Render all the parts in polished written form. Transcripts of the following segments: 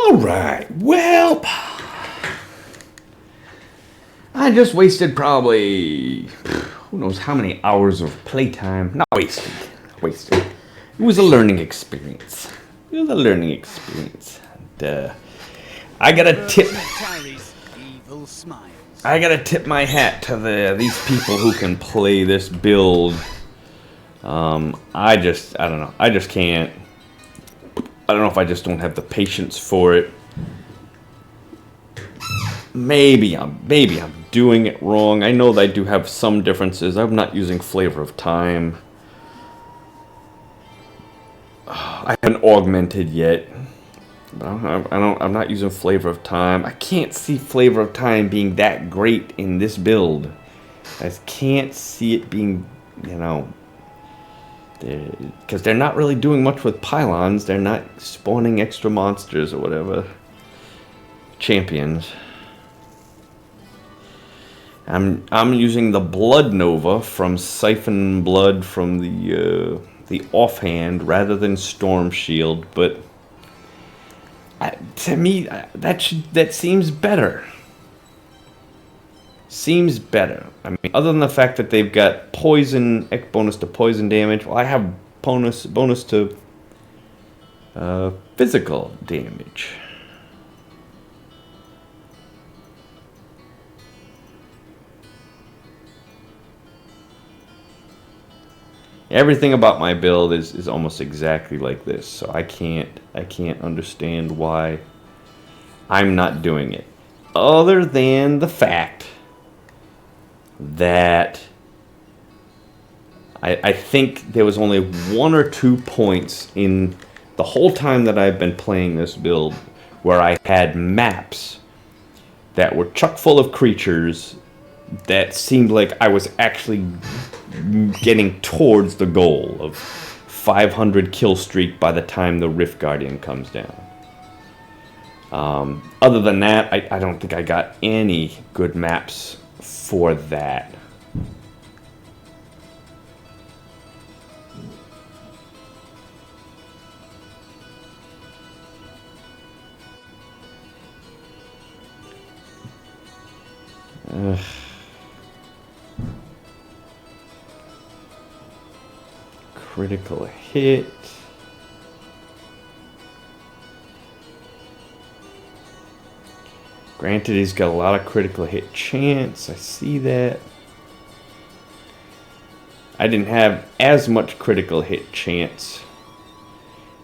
Alright, well, I just wasted probably, who knows how many hours of playtime. Not wasted. It was a learning experience. And, I gotta tip my hat to these people who can play this build. I don't know. I just can't. I don't know if I just don't have the patience for it. Maybe I'm doing it wrong. I know that I do have some differences. I'm not using Flavor of Time. I haven't augmented yet. But I'm not using Flavor of Time. I can't see Flavor of Time being that great in this build. I just can't see it being, because they're not really doing much with pylons. They're not spawning extra monsters or whatever. Champions. I'm using the Blood Nova from Siphon Blood from the offhand rather than Storm Shield, but to me that seems better. Seems better. I mean, other than the fact that they've got poison, bonus to poison damage. Well, I have bonus to physical damage. Everything about my build is almost exactly like this, so I can't understand why I'm not doing it, other than the fact that I think there was only 1 or 2 points in the whole time that I've been playing this build where I had maps that were chock full of creatures that seemed like I was actually getting towards the goal of 500 kill streak by the time the Rift Guardian comes down. Other than that, I don't think I got any good maps for that. Critical hit. Granted, he's got a lot of critical hit chance. I see that. I didn't have as much critical hit chance.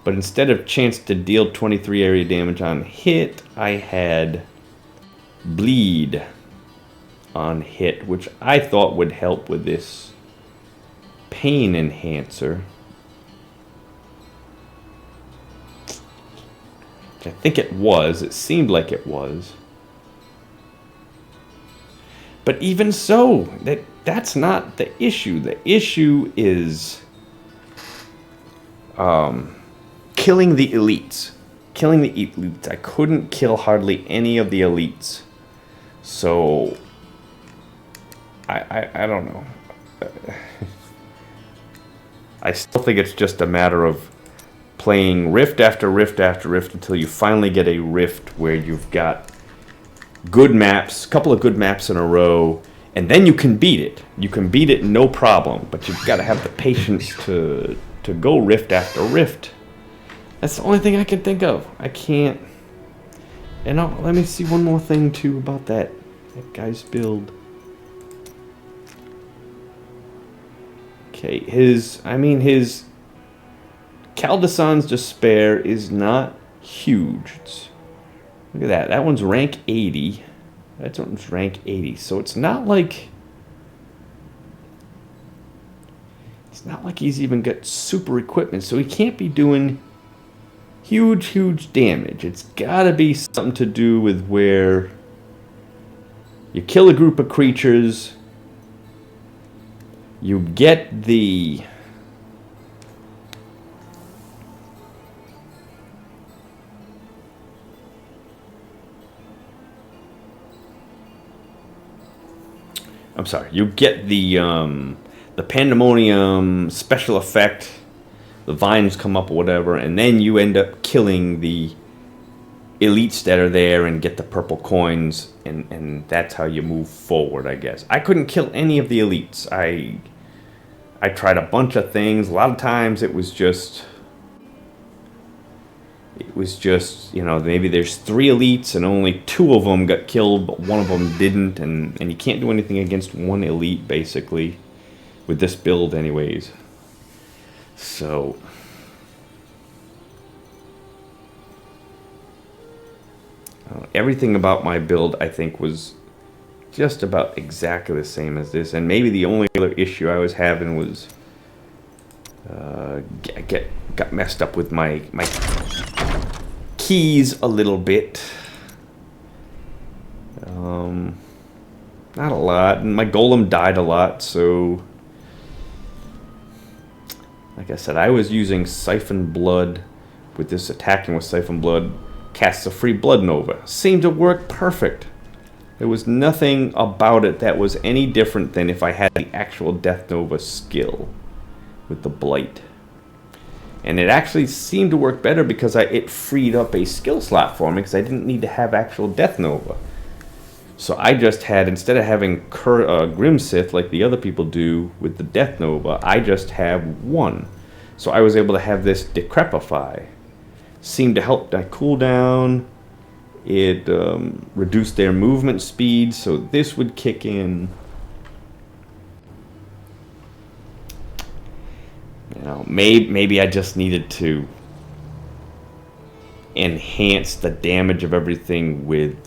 But instead of chance to deal 23 area damage on hit, I had bleed on hit, which I thought would help with this pain enhancer. I think it was. It seemed like it was. But even so, that's not the issue. The issue is killing the elites. Killing the elites. I couldn't kill hardly any of the elites. So I don't know. I still think it's just a matter of playing rift after rift after rift until you finally get a rift where you've got good maps, a couple of good maps in a row, and then you can beat it. You can beat it no problem, but you've got to have the patience to go rift after rift. That's the only thing I can think of. I can't. And let me see one more thing too about that guy's build. Okay, his Caldesann's Despair is not huge. Look at that. That one's rank 80. That one's rank 80. So it's not like he's even got super equipment. So he can't be doing huge damage. It's got to be something to do with where you kill a group of creatures, you get the the Pandemonium special effect, the vines come up or whatever, and then you end up killing the elites that are there and get the purple coins, and that's how you move forward, I guess. I couldn't kill any of the elites. I tried a bunch of things. A lot of times it was just, you know, maybe there's 3 elites and only 2 of them got killed, but 1 of them didn't, and you can't do anything against 1 elite, basically, with this build anyways. So everything about my build, I think, was just about exactly the same as this. And maybe the only other issue I was having was got messed up with my keys a little bit. Not a lot. And my golem died a lot, so like I said, I was using Siphon Blood with this attacking with Siphon Blood. Casts a free Blood Nova. Seemed to work perfect. There was nothing about it that was any different than if I had the actual Death Nova skill with the Blight. And it actually seemed to work better because it freed up a skill slot for me because I didn't need to have actual Death Nova. So I just had, instead of having Grim Sith like the other people do with the Death Nova, I just have 1. So I was able to have this Decrepify. Seemed to help that cooldown. It reduced their movement speed, so this would kick in. You know, maybe I just needed to enhance the damage of everything with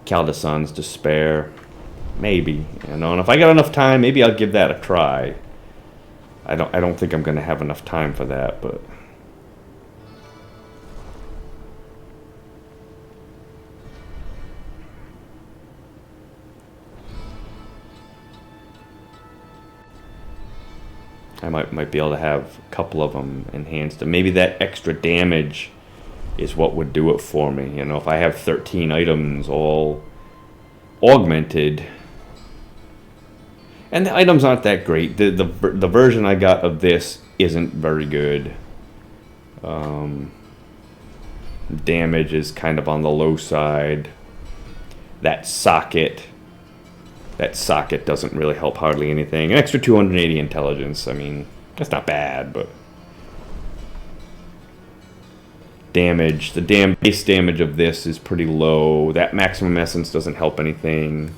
Caldesann's Despair. Maybe, you know, and if I got enough time, maybe I'll give that a try. I don't think I'm going to have enough time for that, but I might be able to have a couple of them enhanced. And maybe that extra damage is what would do it for me. You know, if I have 13 items all augmented, and the items aren't that great. The version I got of this isn't very good. Damage is kind of on the low side. That socket doesn't really help hardly anything. An extra 280 intelligence, I mean, that's not bad, but damage, the base damage of this is pretty low. That maximum essence doesn't help anything.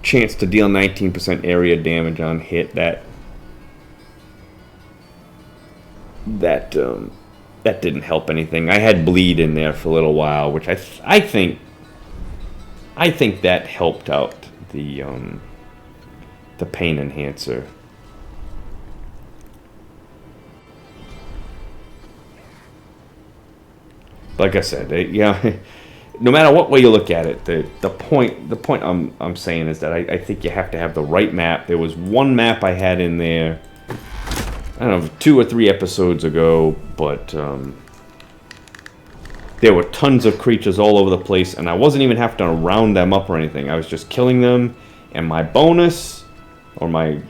Chance to deal 19% area damage on hit, that didn't help anything. I had bleed in there for a little while, which I think that helped out the pain enhancer. Like I said, yeah, no matter what way you look at it, the point I'm saying is that I think you have to have the right map. There was one map I had in there, I don't know, 2 or 3 episodes ago, but there were tons of creatures all over the place, and I wasn't even having to round them up or anything. I was just killing them, and my bonus, or my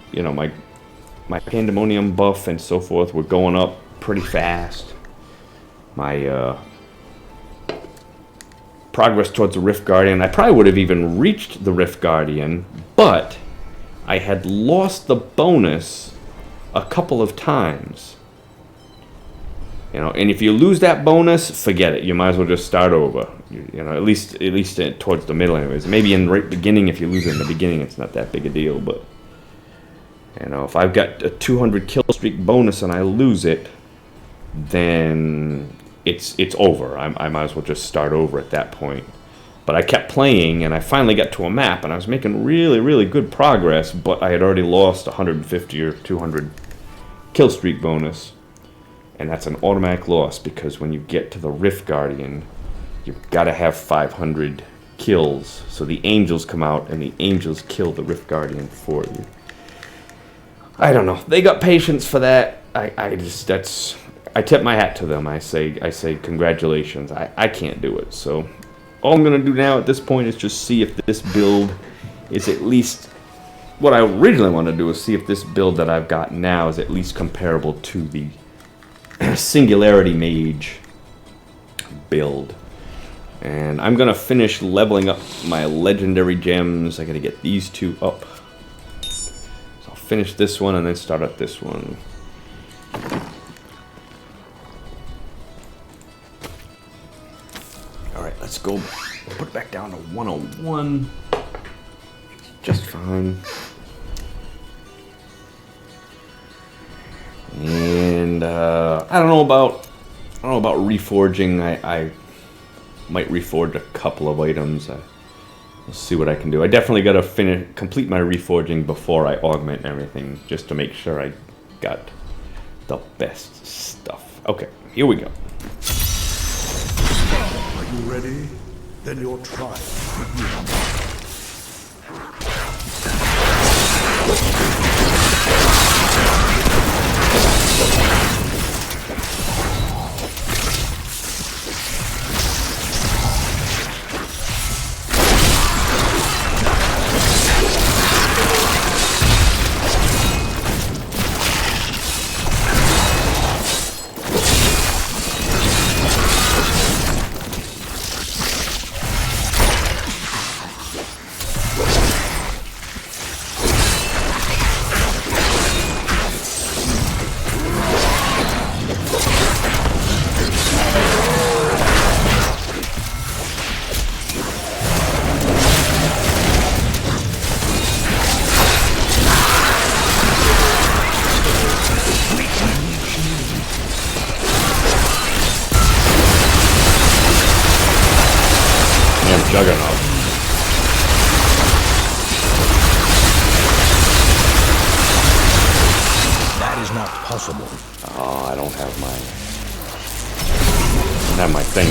Pandemonium buff and so forth were going up pretty fast. My progress towards the Rift Guardian, I probably would have even reached the Rift Guardian, but I had lost the bonus a couple of times. You know, and if you lose that bonus, forget it. You might as well just start over. You know, at least towards the middle, anyways. Maybe in the right beginning, if you lose it in the beginning, it's not that big a deal. But you know, if I've got a 200 kill streak bonus and I lose it, then it's over. I might as well just start over at that point. But I kept playing, and I finally got to a map, and I was making really, really good progress. But I had already lost 150 or 200 kill streak bonus. And that's an automatic loss, because when you get to the Rift Guardian, you've got to have 500 kills. So the angels come out, and the angels kill the Rift Guardian for you. I don't know. They got patience for that. I tip my hat to them. I say congratulations. I can't do it. So all I'm going to do now at this point is just see if this build is at least... What I originally want to do is see if this build that I've got now is at least comparable to the Singularity Mage build. And I'm gonna finish leveling up my legendary gems. I gotta get these 2 up. So I'll finish this one and then start up this one. Alright, let's go put it back down to 101. Just fine. And I don't know about reforging. I might reforge a couple of items. We'll see what I can do. I definitely got to complete my reforging before I augment everything, just to make sure I got the best stuff. Okay, here we go. Are you ready? Then your trial begins. Juggernaut. That is not possible. Oh, I don't have my thing.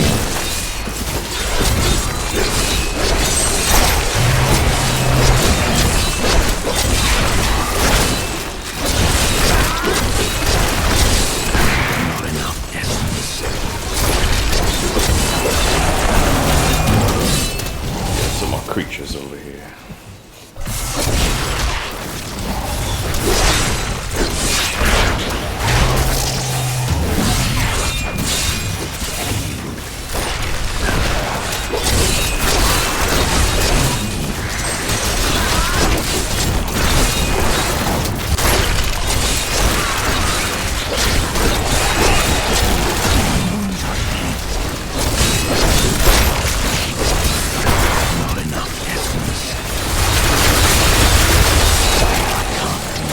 Not enough essence. Some more creatures over here.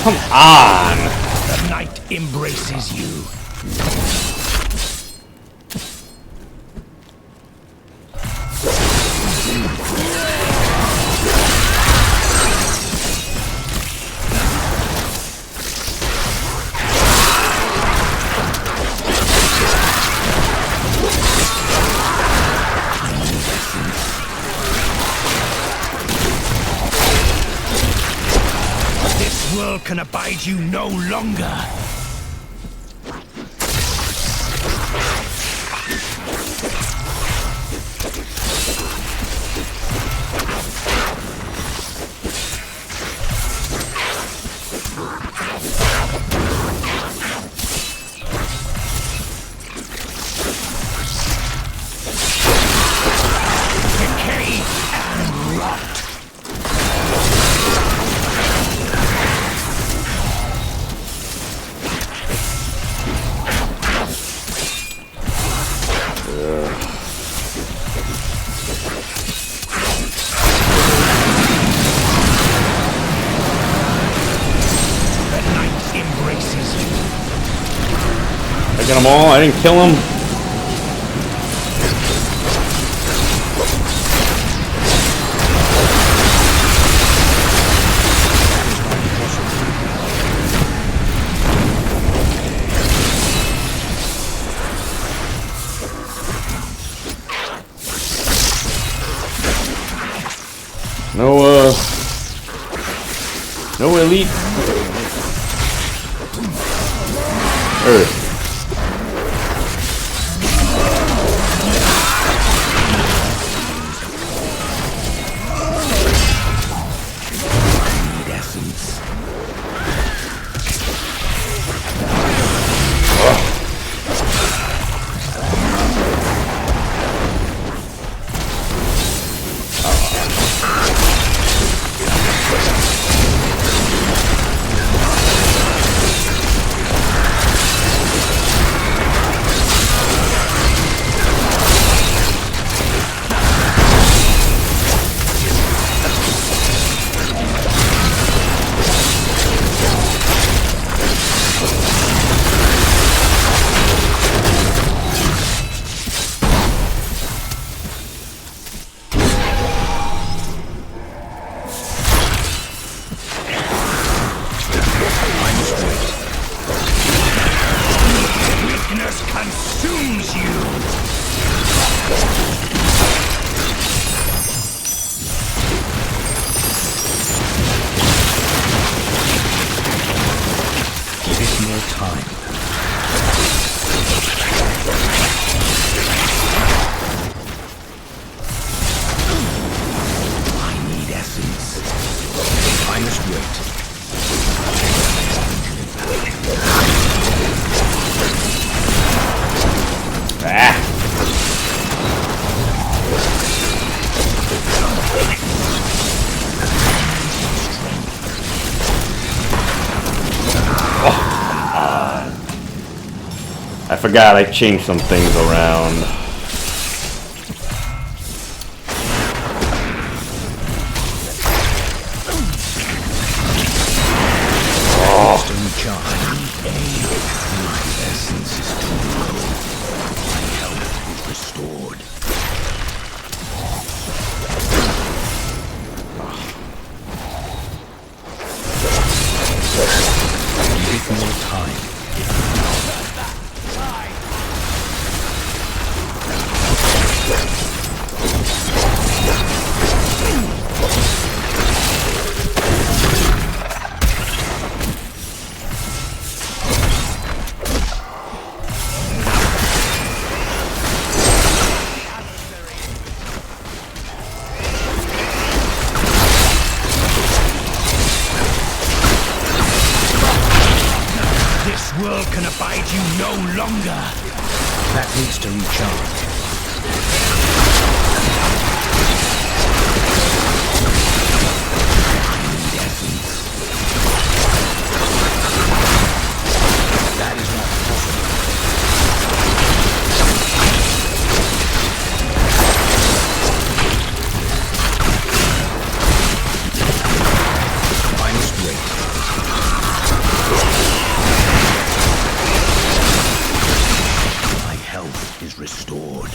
Come on! The night embraces you. Can abide you no longer. Decay and rot. I got them all. I didn't kill them. No elite Earth. forgot I changed some things around. Needs to recharge. That is not possible. I must wait. Is restored.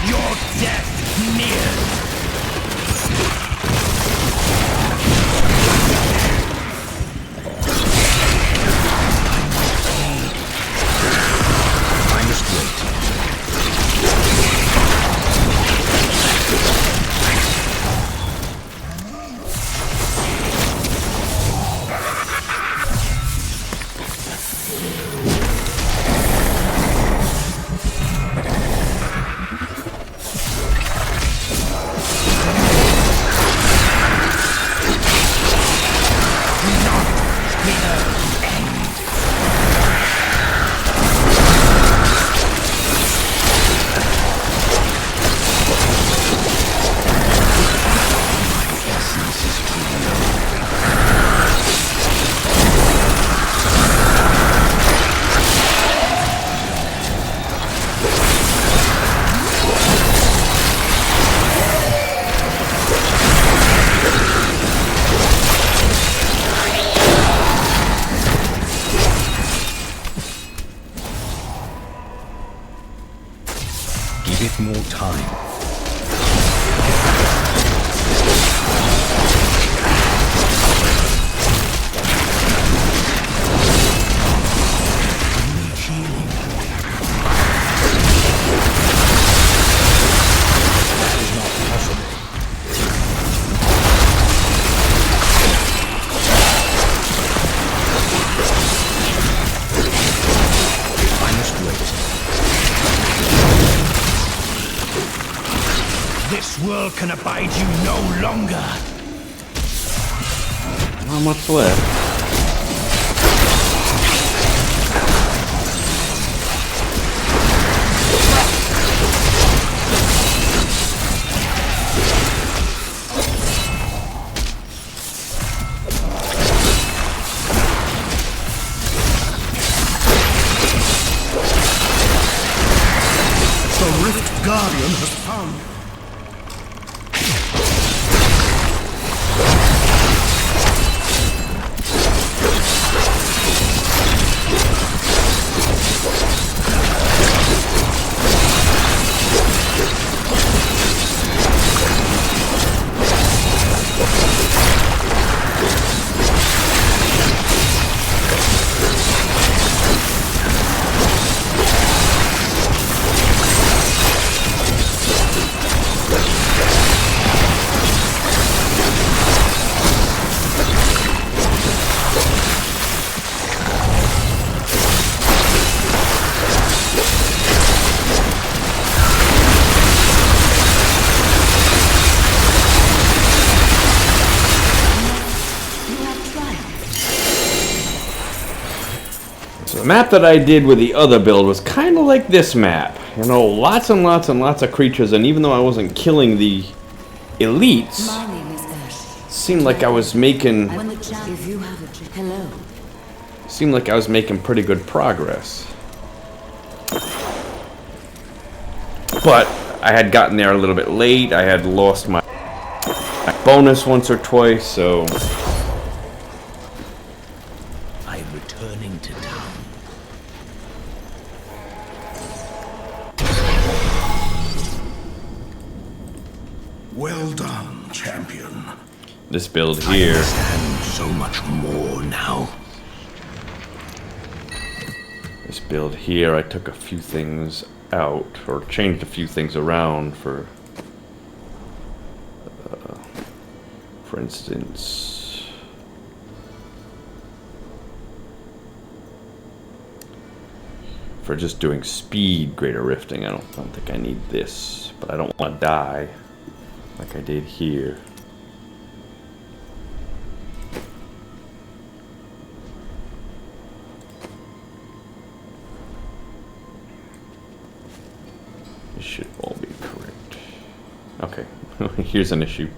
Your death nears. Give it more time. This world can abide you no longer. Not much left. The Rift Guardian has found you. The map that I did with the other build was kind of like this map. You know, lots and lots and lots of creatures, and even though I wasn't killing the elites, seemed like I was making pretty good progress. But I had gotten there a little bit late. I had lost my bonus once or twice, so I'm returning to town. Well done, champion. this build here. I understand so much more now. This build here, I took a few things out, or changed a few things around for instance, for just doing speed greater rifting. I don't think I need this, but I don't want to die like I did here. This should all be correct. Okay, here's an issue.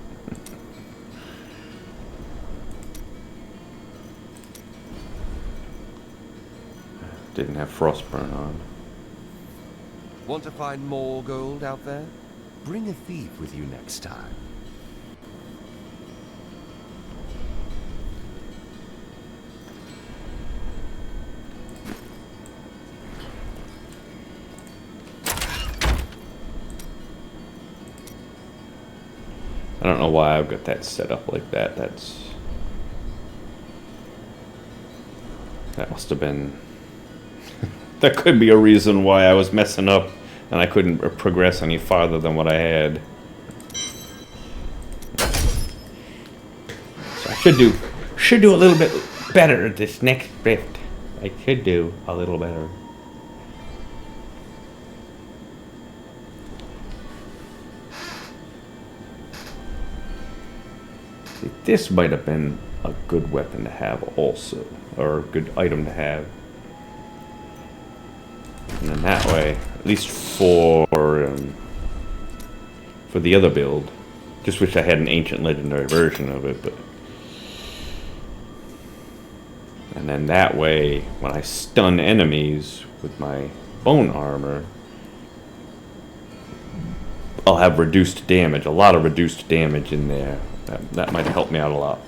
Didn't have Frostburn on. Want to find more gold out there? Bring a thief with you next time. I don't know why I've got that set up like that. That must have been... That could be a reason why I was messing up and I couldn't progress any farther than what I had. So I should do a little bit better this next rift. I should do a little better. See, this might have been a good weapon to have also, or a good item to have. And then that way, at least for the other build, just wish I had an Ancient Legendary version of it, but... And then that way, when I stun enemies with my bone armor, I'll have reduced damage, a lot of reduced damage in there. That might help me out a lot.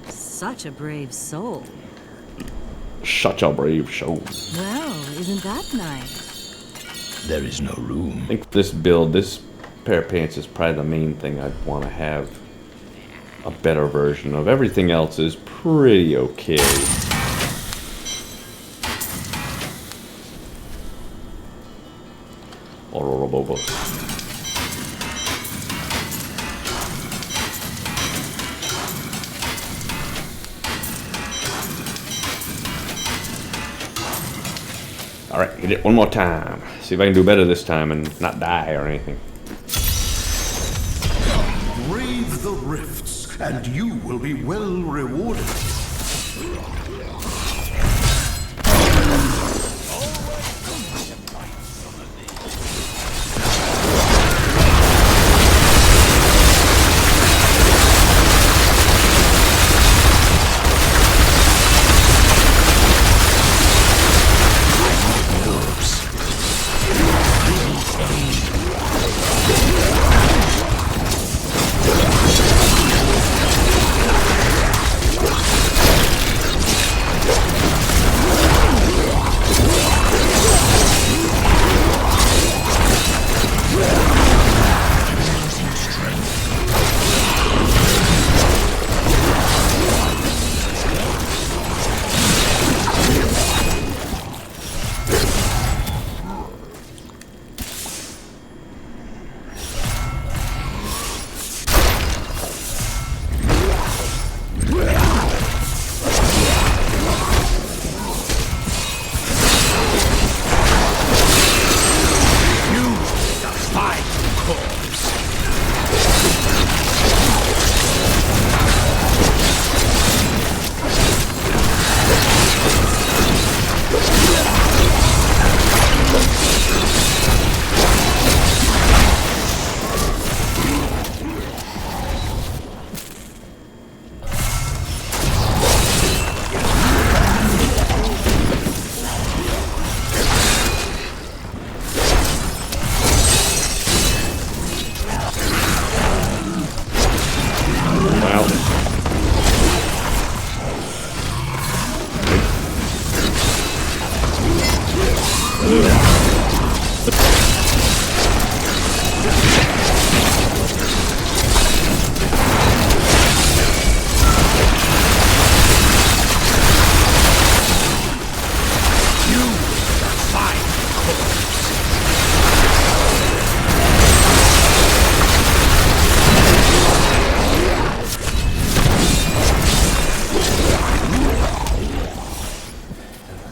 Such a brave soul. Such a brave soul. Well, isn't that nice? There is no room. I think this build, this pair of pants is probably the main thing I'd want to have a better version of. Everything else is pretty okay. Alright, hit it one more time. See if I can do better this time and not die or anything. Brave the rifts, and you will be well rewarded.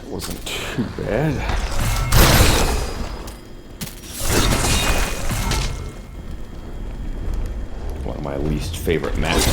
Wasn't too bad. One of my least favorite maps.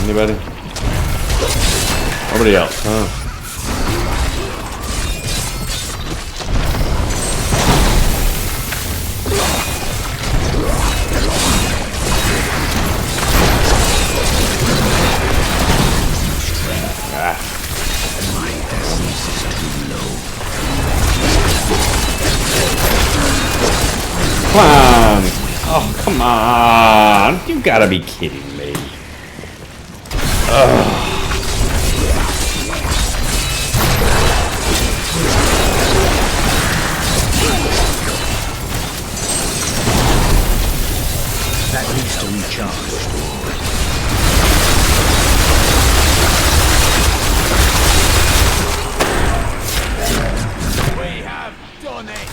Anybody? Nobody else, huh? Come on! Oh, come on! You gotta be kidding me. That needs to recharge. We have done it!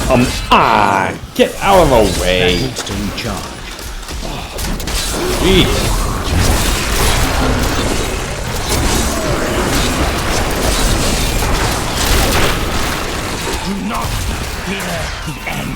Come on! Get out of the way! That needs to recharge. Jeez. Do not fear the end.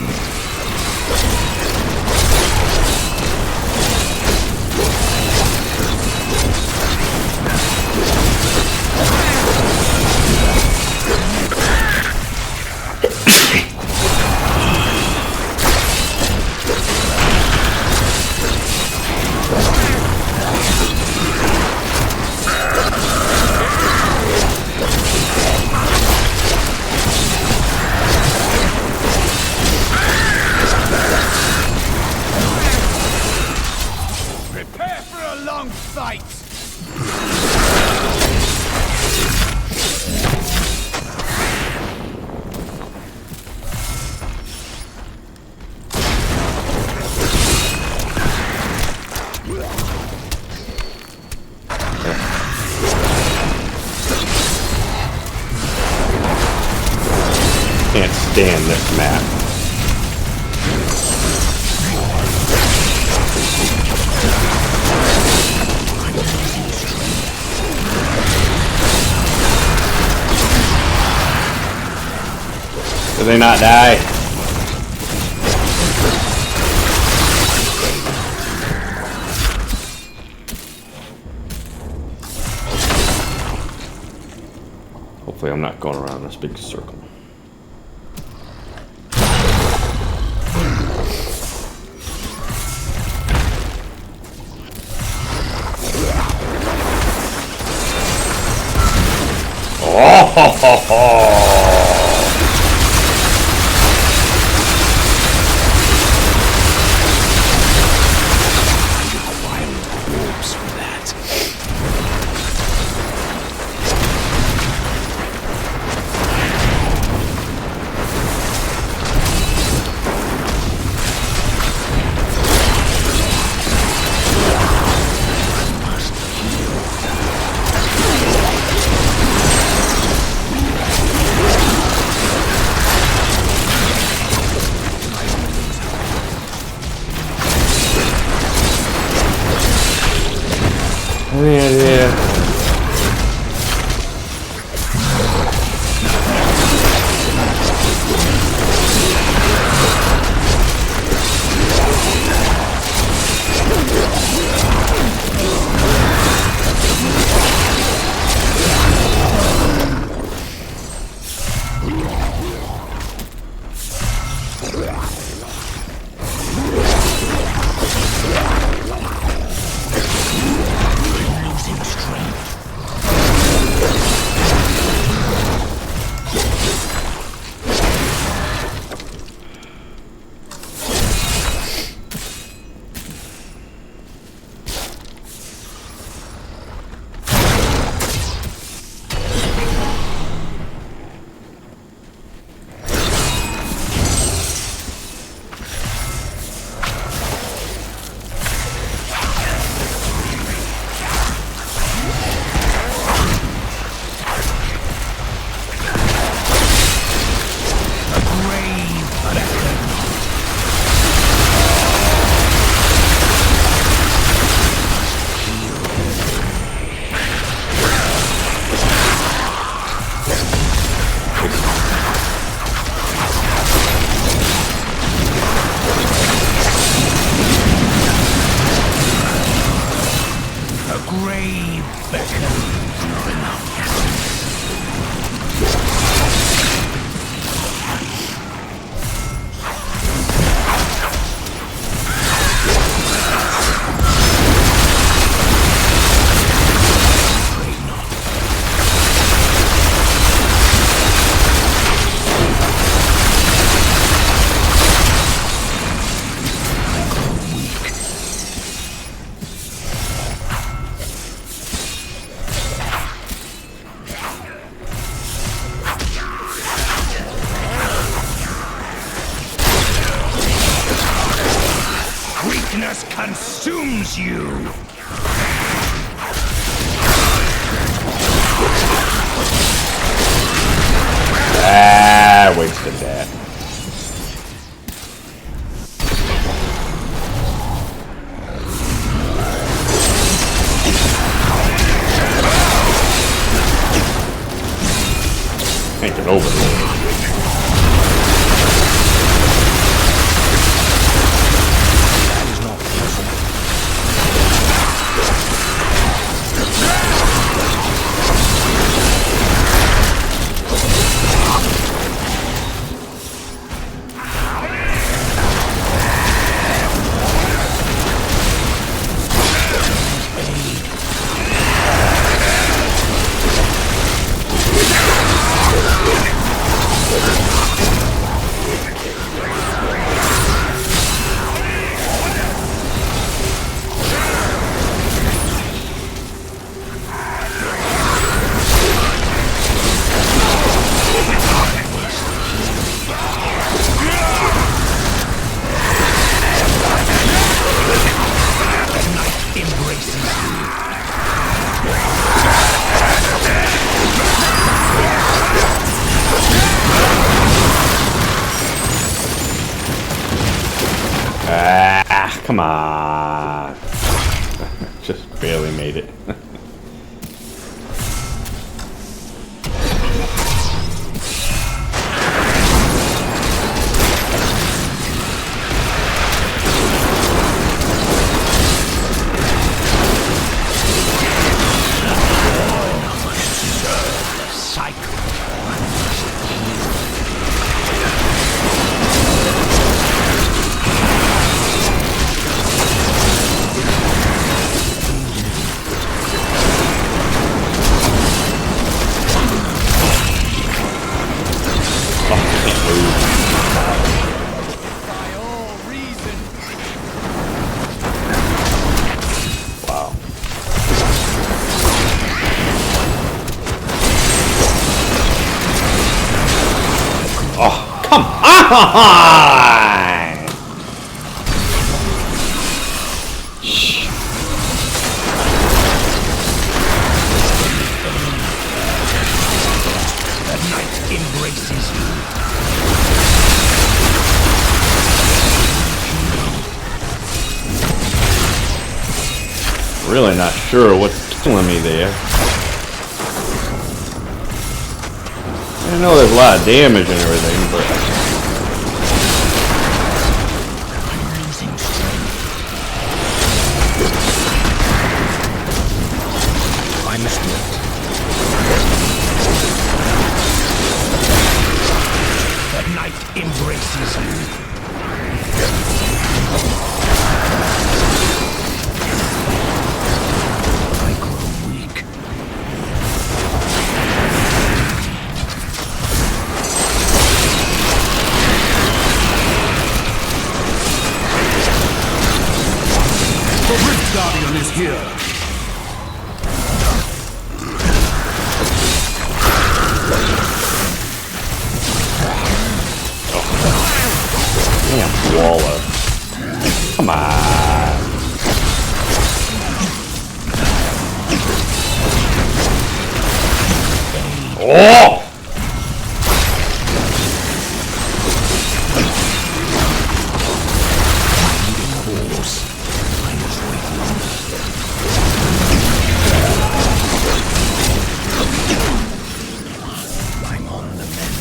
Prepare for a long fight! Can't stand this map. Do they not die? Hopefully I'm not going around this big circle. Oh ho ho ho! Any idea? Weakness consumes you! Ah, wasted that. Ain't it over. Come on. Just barely made it. Come on! Shh. The night embraces you. Really not sure what's tickling me there. I know there's a lot of damage and everything, but... I'm losing strength. I must wait. The night embraces you. I grow weak. The Rift Guardian is here. Damn, Waller. Come on. Oh! I'm on the mend.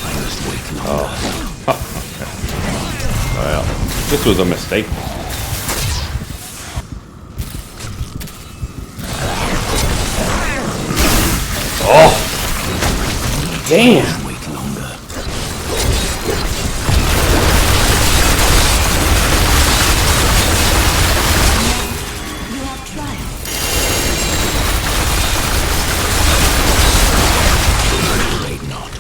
I must wait longer. Well, this was a mistake. Oh! Damn! Wait longer. You have tried. Afraid not.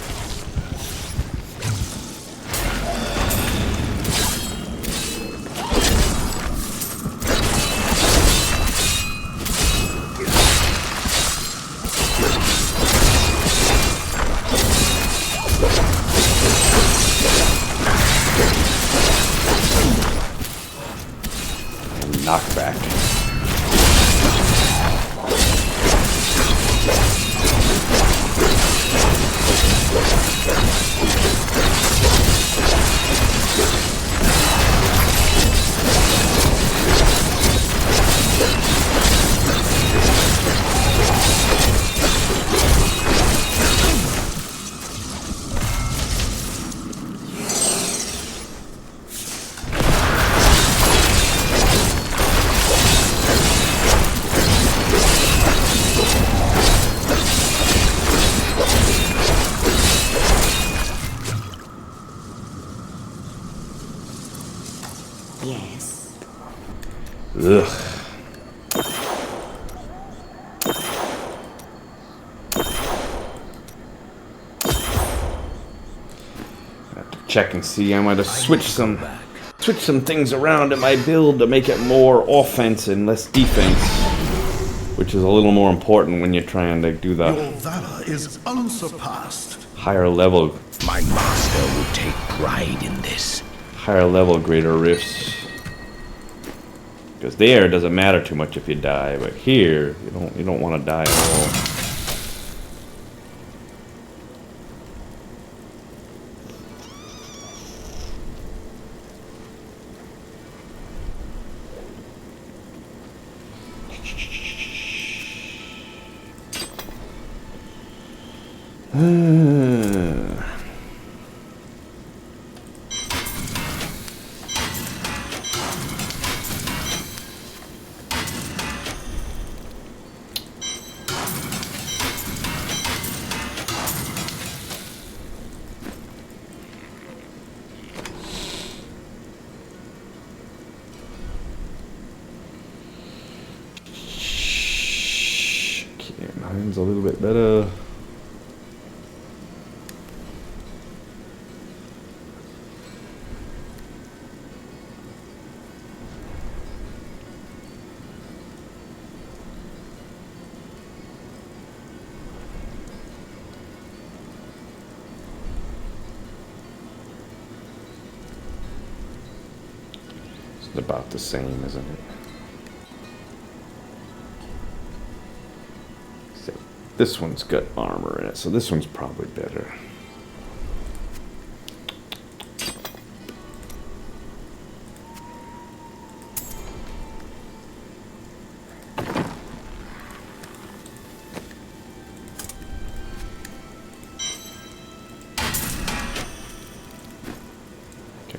Knockback. Yes. Ugh. Have to check and see. I might have switched some things around in my build to make it more offense and less defense, which is a little more important when you're trying to do the Your valor is unsurpassed. higher level, My master would take pride in this. greater rifts. Because there, it doesn't matter too much if you die, but here, you don't want to die at all. Mine's a little bit better. It's about the same, isn't it? This one's got armor in it, so this one's probably better.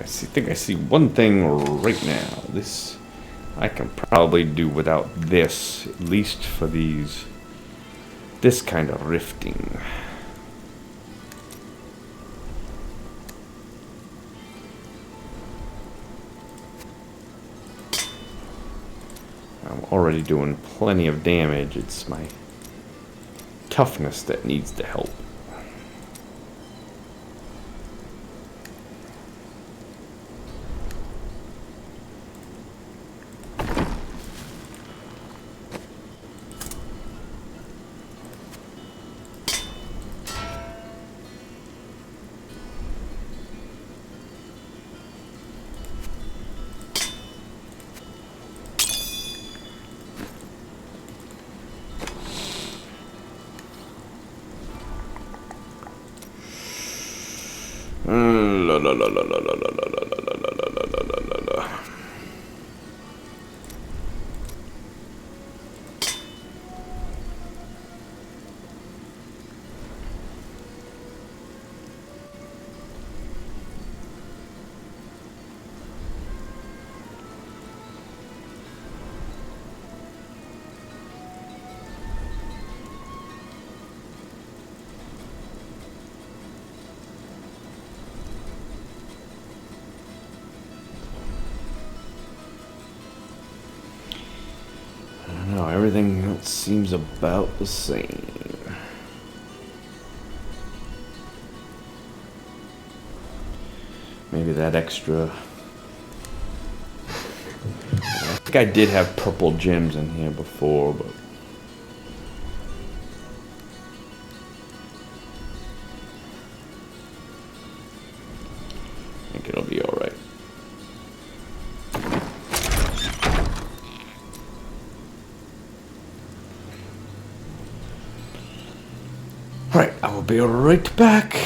think I see one thing right now. This I can probably do without this, at least for this kind of rifting. I'm already doing plenty of damage. It's my toughness that needs to help. La la la la la la la la la la la la la la. No, everything else seems about the same. Maybe that extra... I think I did have purple gems in here before, but... I think it'll be alright. Alright, I will be right back.